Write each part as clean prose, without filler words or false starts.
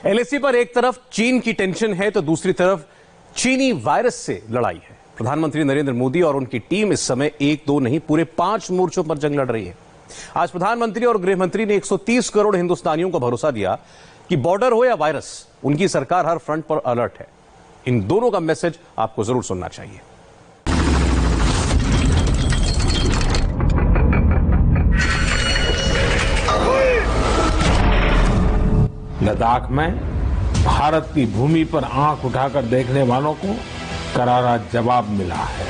LAC पर एक तरफ चीन की टेंशन है तो दूसरी तरफ चीनी वायरस से लड़ाई है। प्रधानमंत्री नरेंद्र मोदी और उनकी टीम इस समय एक दो नहीं पूरे 5 मोर्चों पर जंग लड़ रही है। आज प्रधानमंत्री और गृहमंत्री ने 130 करोड़ हिंदुस्तानियों को भरोसा दिया कि बॉर्डर हो या वायरस, उनकी सरकार हर फ्रंट पर अलर्ट है। इन दोनों का मैसेज आपको जरूर सुनना चाहिए। लद्दाख में भारत की भूमि पर आंख उठाकर देखने वालों को करारा जवाब मिला है।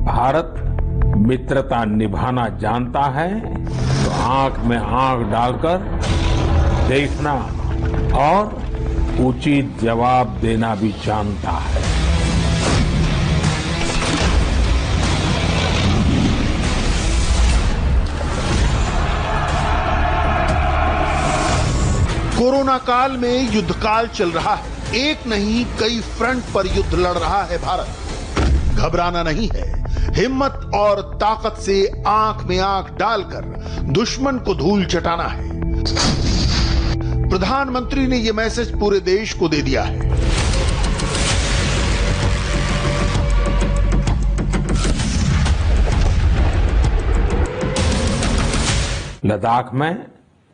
भारत मित्रता निभाना जानता है तो आंख में आंख डालकर देखना और उचित जवाब देना भी जानता है। कोरोना काल में युद्ध काल चल रहा है। एक नहीं कई फ्रंट पर युद्ध लड़ रहा है भारत। घबराना नहीं है, हिम्मत और ताकत से आंख में आंख डालकर दुश्मन को धूल चटाना है। प्रधानमंत्री ने यह मैसेज पूरे देश को दे दिया है। लद्दाख में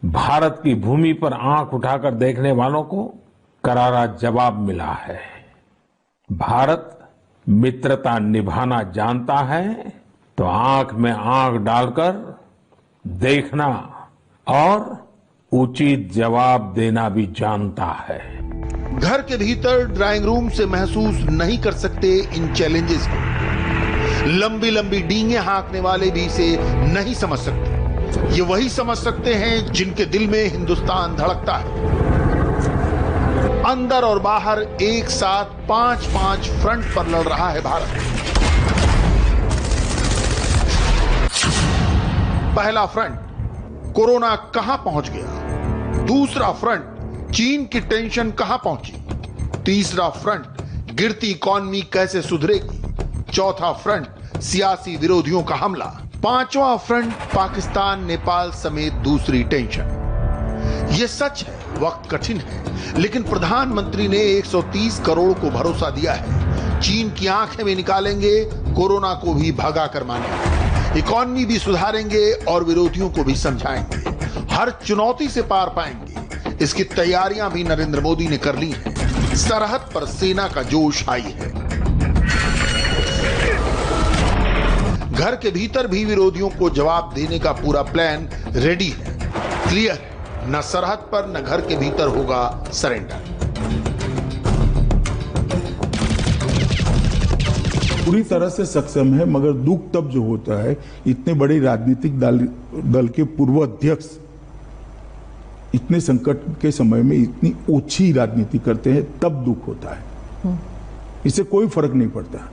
भारत की भूमि पर आंख उठाकर देखने वालों को करारा जवाब मिला है। भारत मित्रता निभाना जानता है तो आंख में आंख डालकर देखना और उचित जवाब देना भी जानता है। घर के भीतर ड्राइंग रूम से महसूस नहीं कर सकते इन चैलेंजेस को। लंबी लंबी डींगे हाँकने वाले भी इसे नहीं समझ सकते। ये वही समझ सकते हैं जिनके दिल में हिंदुस्तान धड़कता है। अंदर और बाहर एक साथ 5-5 फ्रंट पर लड़ रहा है भारत। पहला फ्रंट, कोरोना कहां पहुंच गया। दूसरा फ्रंट, चीन की टेंशन कहां पहुंची। तीसरा फ्रंट, गिरती इकॉनमी कैसे सुधरेगी। चौथा फ्रंट, सियासी विरोधियों का हमला। पांचवा फ्रंट, पाकिस्तान नेपाल समेत दूसरी टेंशन। यह सच है, वक्त कठिन है, लेकिन प्रधानमंत्री ने 130 करोड़ को भरोसा दिया है। चीन की आंखें भी निकालेंगे, कोरोना को भी भगा कर मानेंगे, इकॉनमी भी सुधारेंगे और विरोधियों को भी समझाएंगे। हर चुनौती से पार पाएंगे। इसकी तैयारियां भी नरेंद्र मोदी ने कर ली हैं। सरहद पर सेना का जोश आई है। घर के भीतर भी विरोधियों को जवाब देने का पूरा प्लान रेडी है, क्लियर है। न सरहद पर न घर के भीतर होगा सरेंडर। पूरी तरह से सक्षम है, मगर दुख तब जो होता है इतने बड़े राजनीतिक दल के पूर्व अध्यक्ष इतने संकट के समय में इतनी ओछी राजनीति करते हैं, तब दुख होता है। इससे कोई फर्क नहीं पड़ता।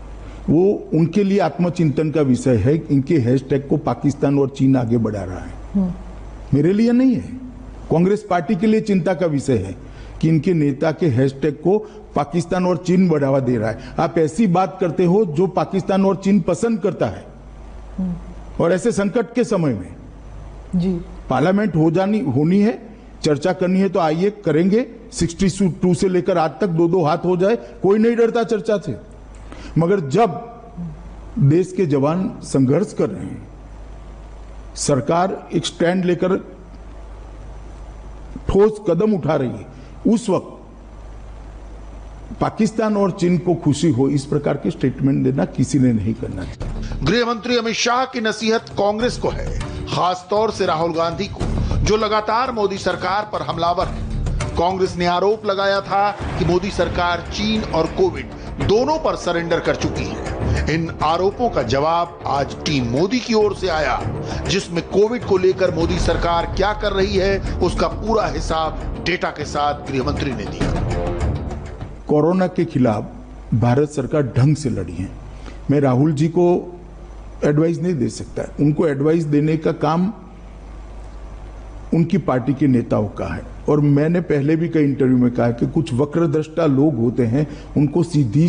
वो उनके लिए आत्मचिंतन का विषय है। इनके हैशटैग को पाकिस्तान और चीन आगे बढ़ा रहा है, मेरे लिए नहीं है। कांग्रेस पार्टी के लिए चिंता का विषय है कि इनके नेता के हैशटैग को पाकिस्तान और चीन बढ़ावा दे रहा है। आप ऐसी बात करते हो जो पाकिस्तान और चीन पसंद करता है, और ऐसे संकट के समय में जी पार्लियामेंट होनी है, चर्चा करनी है तो आइए करेंगे। 62 से लेकर आज तक 2-2 हाथ हो जाए, कोई नहीं डरता चर्चा से। मगर जब देश के जवान संघर्ष कर रहे हैं, सरकार एक स्टैंड लेकर ठोस कदम उठा रही है, उस वक्त पाकिस्तान और चीन को खुशी हो इस प्रकार के स्टेटमेंट देना किसी ने नहीं करना चाहिए। गृह मंत्री अमित शाह की नसीहत कांग्रेस को है, खासतौर से राहुल गांधी को, जो लगातार मोदी सरकार पर हमलावर है। कांग्रेस ने आरोप लगाया था कि मोदी सरकार चीन और कोविड दोनों पर सरेंडर कर चुकी है। इन आरोपों का जवाब आज टीम मोदी की ओर से आया, जिसमें कोविड को लेकर मोदी सरकार क्या कर रही है उसका पूरा हिसाब डेटा के साथ गृह मंत्री ने दिया। कोरोना के खिलाफ भारत सरकार ढंग से लड़ी है। मैं राहुल जी को एडवाइस नहीं दे सकता, उनको एडवाइस देने का काम उनकी पार्टी के नेताओं का है। और मैंने पहले भी कई इंटरव्यू में कहा कि कुछ वक्रदृष्टा लोग होते हैं, उनको सीधी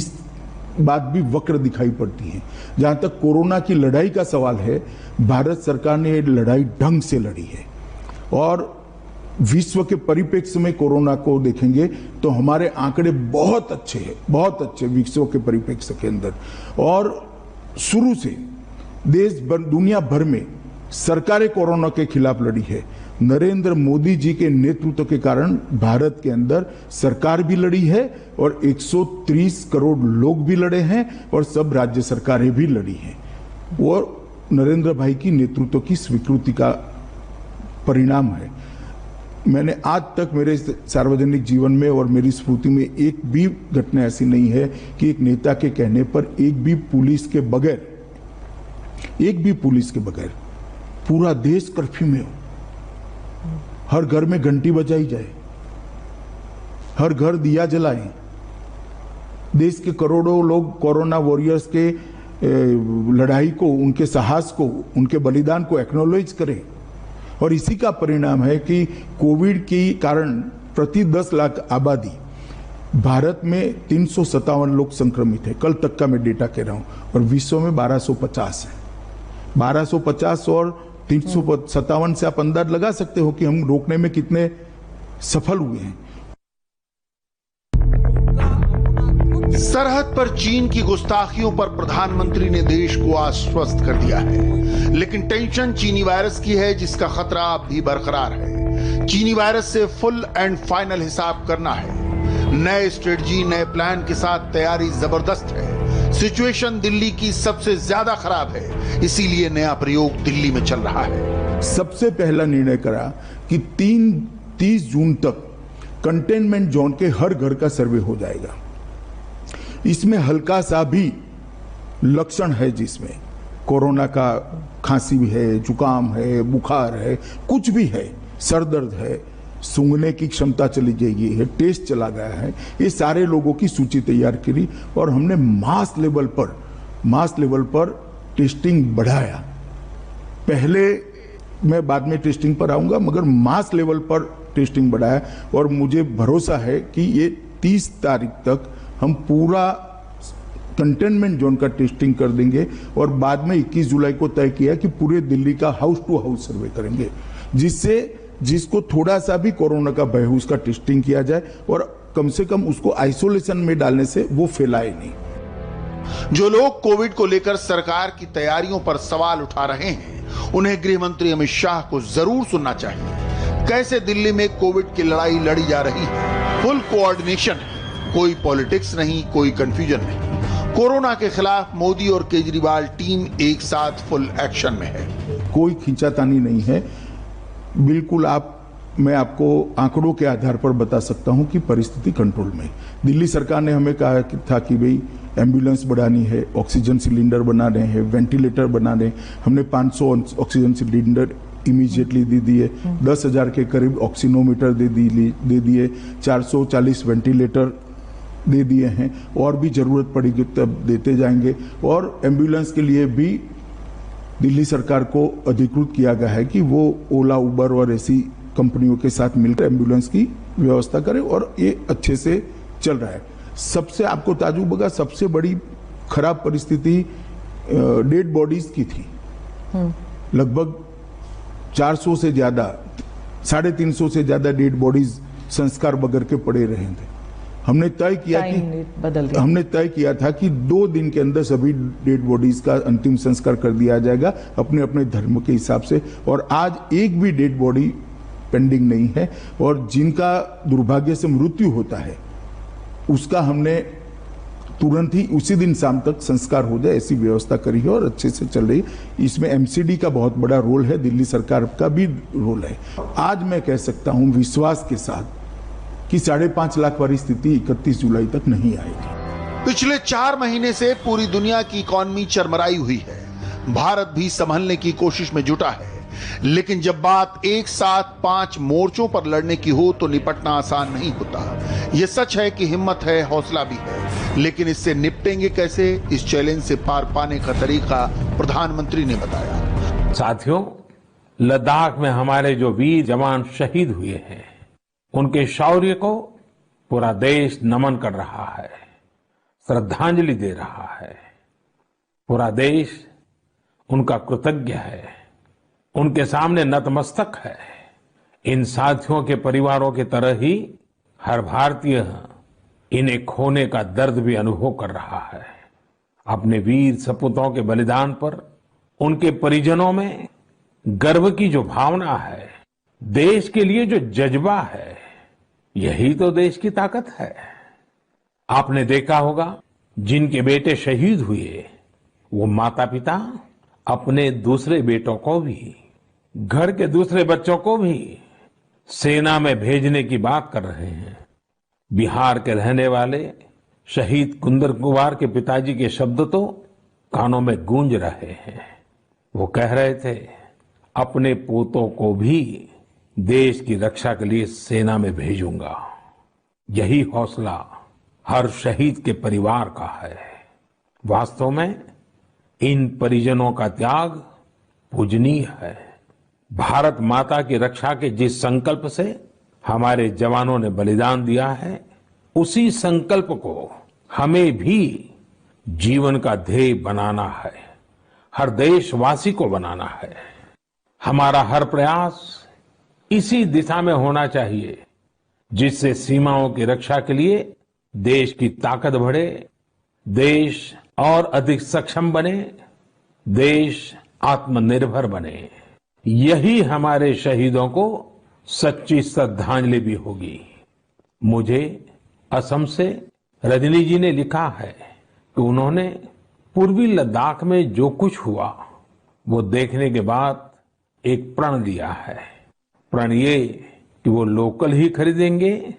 बात भी वक्र दिखाई पड़ती है। जहां तक कोरोना की लड़ाई का सवाल है, भारत सरकार ने ये लड़ाई ढंग से लड़ी है और विश्व के परिप्रेक्ष्य में कोरोना को देखेंगे तो हमारे आंकड़े बहुत अच्छे हैं, बहुत अच्छे विश्व के परिप्रेक्ष्य के अंदर। और शुरू से देश भर, दुनिया भर में सरकारें कोरोना के खिलाफ लड़ी है। नरेंद्र मोदी जी के नेतृत्व के कारण भारत के अंदर सरकार भी लड़ी है और 130 करोड़ लोग भी लड़े हैं और सब राज्य सरकारें भी लड़ी हैं। और नरेंद्र भाई की नेतृत्व की स्वीकृति का परिणाम है। मैंने आज तक मेरे सार्वजनिक जीवन में और मेरी स्मृति में एक भी घटना ऐसी नहीं है कि एक नेता के कहने पर एक भी पुलिस के बगैर पूरा देश कर्फ्यू में हो, हर घर में घंटी बजाई जाए, हर घर दिया जलाएं, देश के करोड़ों लोग कोरोना वॉरियर्स के लड़ाई को, उनके साहस को, उनके बलिदान को एक्नॉलेज करें। और इसी का परिणाम है कि कोविड के कारण प्रति 10 लाख आबादी भारत में 357 लोग संक्रमित है, कल तक का मैं डेटा कह रहा हूं, और विश्व में 1250 है। 1250 और 357 से आप अंदाज लगा सकते हो कि हम रोकने में कितने सफल हुए हैं। सरहद पर चीन की गुस्ताखियों पर प्रधानमंत्री ने देश को आश्वस्त कर दिया है, लेकिन टेंशन चीनी वायरस की है जिसका खतरा अब भी बरकरार है। चीनी वायरस से फुल एंड फाइनल हिसाब करना है। नए स्ट्रेटजी, नए प्लान के साथ तैयारी जबरदस्त है। सिचुएशन दिल्ली की सबसे ज्यादा खराब है, इसीलिए नया प्रयोग दिल्ली में चल रहा है। सबसे पहला निर्णय करा कि 30 जून तक कंटेनमेंट जोन के हर घर का सर्वे हो जाएगा। इसमें हल्का सा भी लक्षण है जिसमें कोरोना का खांसी भी है, जुकाम है, बुखार है, कुछ भी है, सर दर्द है, सूंघने की क्षमता चली गई है, टेस्ट चला गया है, ये सारे लोगों की सूची तैयार करी और हमने मास लेवल पर टेस्टिंग बढ़ाया। पहले मैं बाद में टेस्टिंग पर आऊंगा, मगर मास लेवल पर टेस्टिंग बढ़ाया और मुझे भरोसा है कि ये 30 तारीख तक हम पूरा कंटेनमेंट जोन का टेस्टिंग कर देंगे और बाद में 21 जुलाई को तय किया कि पूरे दिल्ली का हाउस टू हाउस सर्वे करेंगे, जिसको थोड़ा सा भी कोरोना का भय हो उसका टेस्टिंग किया जाए और कम से कम उसको आइसोलेशन में डालने से वो फैलाए नहीं। जो लोग कोविड को लेकर सरकार की तैयारियों पर सवाल उठा रहे हैं, उन्हें गृह मंत्री अमित शाह को जरूर सुनना चाहिए। कैसे दिल्ली में कोविड की लड़ाई लड़ी जा रही है, फुल कोऑर्डिनेशन है, कोई पॉलिटिक्स नहीं, कोई कंफ्यूजन नहीं। कोरोना के खिलाफ मोदी और केजरीवाल टीम एक साथ फुल एक्शन में है। कोई खींचातानी नहीं है, बिल्कुल। मैं आपको आंकड़ों के आधार पर बता सकता हूं कि परिस्थिति कंट्रोल में। दिल्ली सरकार ने हमें कहा था कि भाई एम्बुलेंस बढ़ानी है, ऑक्सीजन सिलेंडर बनाने हैं, वेंटिलेटर बनाने। हमने 500 ऑक्सीजन सिलेंडर इमीडिएटली दे दिए, 10,000 के करीब ऑक्सीनोमीटर दे दिए, 440 वेंटिलेटर दे दिए हैं और भी जरूरत पड़ेगी तब देते जाएंगे। और एम्बुलेंस के लिए भी दिल्ली सरकार को अधिकृत किया गया है कि वो ओला, उबर और ऐसी कंपनियों के साथ मिलकर एम्बुलेंस की व्यवस्था करे और ये अच्छे से चल रहा है। सबसे आपको ताजुब होगा, सबसे बड़ी खराब परिस्थिति डेड बॉडीज की थी। लगभग 400 से ज्यादा, 350 से ज्यादा डेड बॉडीज संस्कार बगैर के पड़े रहे थे। हमने तय किया था कि 2 दिन के अंदर सभी डेड बॉडीज का अंतिम संस्कार कर दिया जाएगा अपने अपने धर्म के हिसाब से, और आज एक भी डेड बॉडी पेंडिंग नहीं है। और जिनका दुर्भाग्य से मृत्यु होता है उसका हमने तुरंत ही उसी दिन शाम तक संस्कार हो जाए ऐसी व्यवस्था करी है और अच्छे से चल रही है। इसमें एमसीडी का बहुत बड़ा रोल है, दिल्ली सरकार का भी रोल है। आज मैं कह सकता हूं विश्वास के साथ कि 5.5 लाख वाली स्थिति 31 जुलाई तक नहीं आएगी। पिछले 4 महीने से पूरी दुनिया की इकॉनमी चरमराई हुई है। भारत भी संभलने की कोशिश में जुटा है, लेकिन जब बात एक साथ 5 मोर्चों पर लड़ने की हो तो निपटना आसान नहीं होता। यह सच है कि हिम्मत है, हौसला भी है, लेकिन इससे निपटेंगे कैसे, इस चैलेंज से पार पाने का तरीका प्रधानमंत्री ने बताया। साथियों, लद्दाख में हमारे जो वीर जवान शहीद हुए हैं, उनके शौर्य को पूरा देश नमन कर रहा है। श्रद्धांजलि दे रहा है। पूरा देश उनका कृतज्ञ है, उनके सामने नतमस्तक है। इन साथियों के परिवारों की तरह ही हर भारतीय इन्हें खोने का दर्द भी अनुभव कर रहा है। अपने वीर सपूतों के बलिदान पर उनके परिजनों में गर्व की जो भावना है, देश के लिए जो जज्बा है, यही तो देश की ताकत है। आपने देखा होगा, जिनके बेटे शहीद हुए वो माता पिता अपने दूसरे बेटों को भी, घर के दूसरे बच्चों को भी सेना में भेजने की बात कर रहे हैं। बिहार के रहने वाले शहीद कुंदन कुमार के पिताजी के शब्द तो कानों में गूंज रहे हैं। वो कह रहे थे, अपने पोतों को भी देश की रक्षा के लिए सेना में भेजूंगा। यही हौसला हर शहीद के परिवार का है। वास्तव में इन परिजनों का त्याग पूजनीय है। भारत माता की रक्षा के जिस संकल्प से हमारे जवानों ने बलिदान दिया है, उसी संकल्प को हमें भी जीवन का ध्येय बनाना है, हर देशवासी को बनाना है। हमारा हर प्रयास इसी दिशा में होना चाहिए, जिससे सीमाओं की रक्षा के लिए देश की ताकत बढ़े, देश और अधिक सक्षम बने, देश आत्मनिर्भर बने। यही हमारे शहीदों को सच्ची श्रद्धांजलि भी होगी। मुझे असम से रजनी जी ने लिखा है कि उन्होंने पूर्वी लद्दाख में जो कुछ हुआ वो देखने के बाद एक प्रण लिया है। प्रण ये कि वो लोकल ही खरीदेंगे,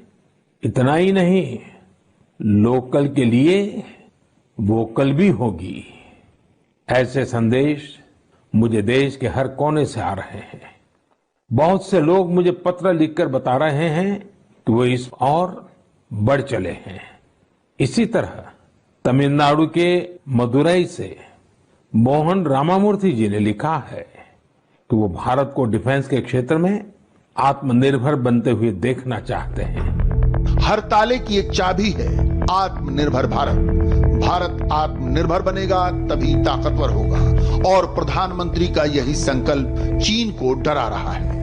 इतना ही नहीं, लोकल के लिए वोकल भी होगी। ऐसे संदेश मुझे देश के हर कोने से आ रहे हैं। बहुत से लोग मुझे पत्र लिखकर बता रहे हैं कि वो इस और बढ़ चले हैं। इसी तरह तमिलनाडु के मदुरई से मोहन रामामूर्ति जी ने लिखा है कि वो भारत को डिफेंस के क्षेत्र में आत्मनिर्भर बनते हुए देखना चाहते हैं। हर ताले की एक चाबी है आत्मनिर्भर भारत। भारत आत्मनिर्भर बनेगा तभी ताकतवर होगा, और प्रधानमंत्री का यही संकल्प चीन को डरा रहा है।